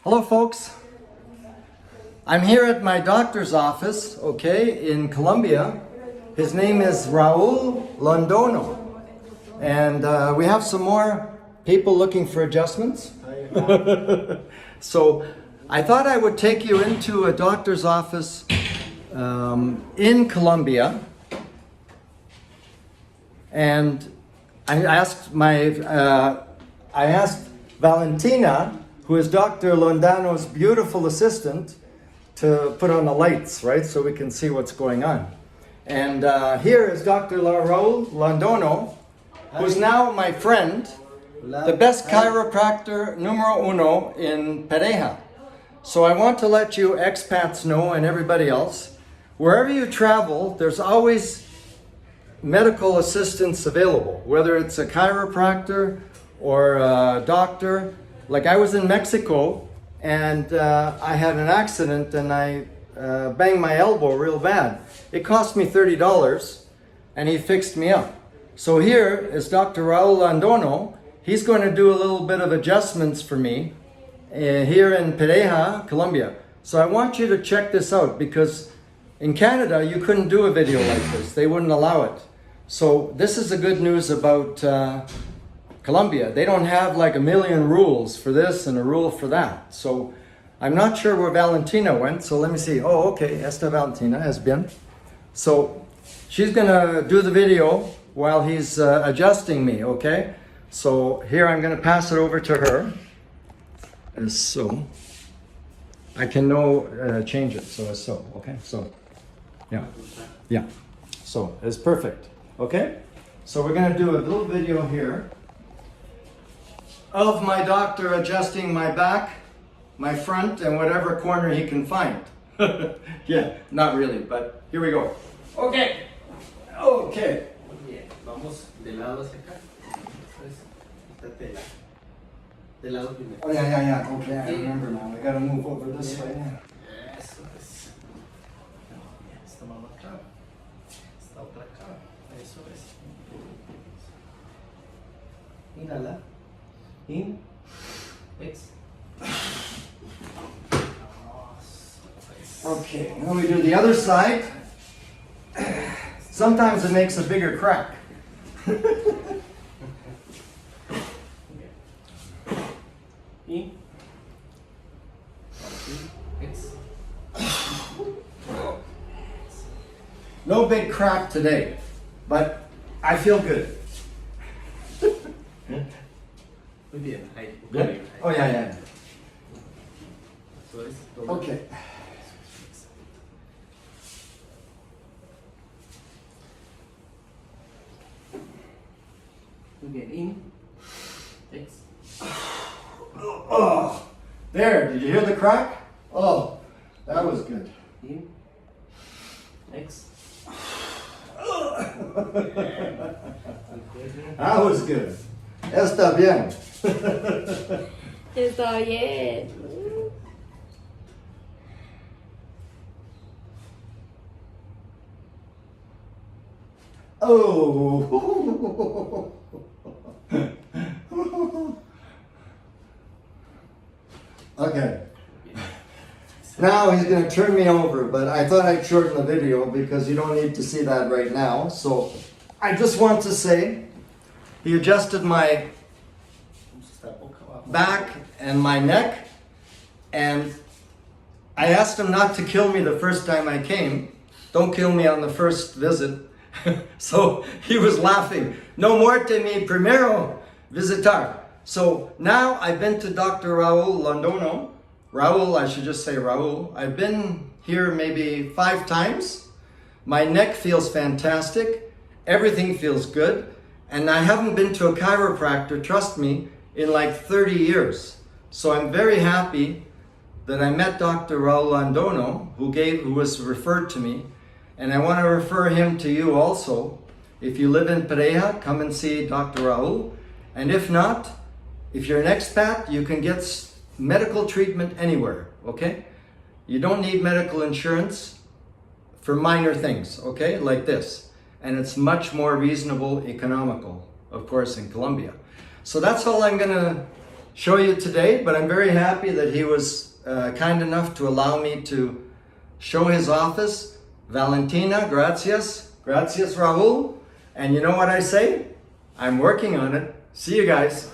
Hello folks, I'm here at my doctor's office, in Colombia. His name is Raul Londono, and we have some more people looking for adjustments. So I thought I would take you into a doctor's office in Colombia, and I asked Valentina, who is Dr. Londono's beautiful assistant, to put on the lights, right, so we can see what's going on. And here is Dr. Raul Londono, who's now my friend, the best chiropractor numero uno in Pereja. So I want to let you expats know, and everybody else, wherever you travel, there's always medical assistance available, whether it's a chiropractor or a doctor. Like I was in Mexico and I had an accident and I banged my elbow real bad. It cost me $30 and he fixed me up. So here is Dr. Raul Londono. He's going to do a little bit of adjustments for me here in Pereja, Colombia. So I want you to check this out, because in Canada you couldn't do a video like this. They wouldn't allow it. So this is the good news about Colombia. They don't have like a million rules for this and a rule for that. So I'm not sure where Valentina went, so let me see. Oh, okay, esta Valentina has been. So she's gonna do the video while he's adjusting me, okay? So here I'm gonna pass it over to her. As so. I can change it, so as so, okay? So, yeah. So it's perfect, okay? So we're gonna do a little video here of my doctor adjusting my back, my front, and whatever corner he can find. Yeah, not really, but here we go. Okay. Bien, vamos de lado hacia acá. Quítate de lado primero. Oh, yeah. Okay, I remember now. I gotta move over this way. Eso es. Bien, esta mano acá. Esta otra acá. Eso es. Inhala. In. Ex. Okay, now we do the other side. Sometimes it makes a bigger crack. In. Ex. No big crack today, but I feel good. Muy bien, ahí. Good? Oh, yeah. Eso es. Okay. Muy bien, in. Ex. Oh, there, did you hear the crack? Oh, that was good. In. Ex. That was good. Está bien. Está bien. Oh. Okay. Now he's going to turn me over, but I thought I'd shorten the video because you don't need to see that right now. So I just want to say he adjusted my back and my neck, and I asked him not to kill me the first time I came. Don't kill me on the first visit. So he was laughing. No muerte mi primero visitar. So now I've been to Dr. Raul Londono. Raul, I should just say Raul. I've been here maybe 5 times. My neck feels fantastic. Everything feels good. And I haven't been to a chiropractor, trust me, in like 30 years. So I'm very happy that I met Dr. Raul Londono, who was referred to me. And I want to refer him to you also. If you live in Pereja, come and see Dr. Raul. And if not, if you're an expat, you can get medical treatment anywhere, okay? You don't need medical insurance for minor things, okay, like this. And it's much more reasonable, economical, of course, in Colombia. So that's all I'm gonna show you today, but I'm very happy that he was kind enough to allow me to show his office. Valentina, gracias. Gracias, Raul. And you know what I say? I'm working on it. See you guys.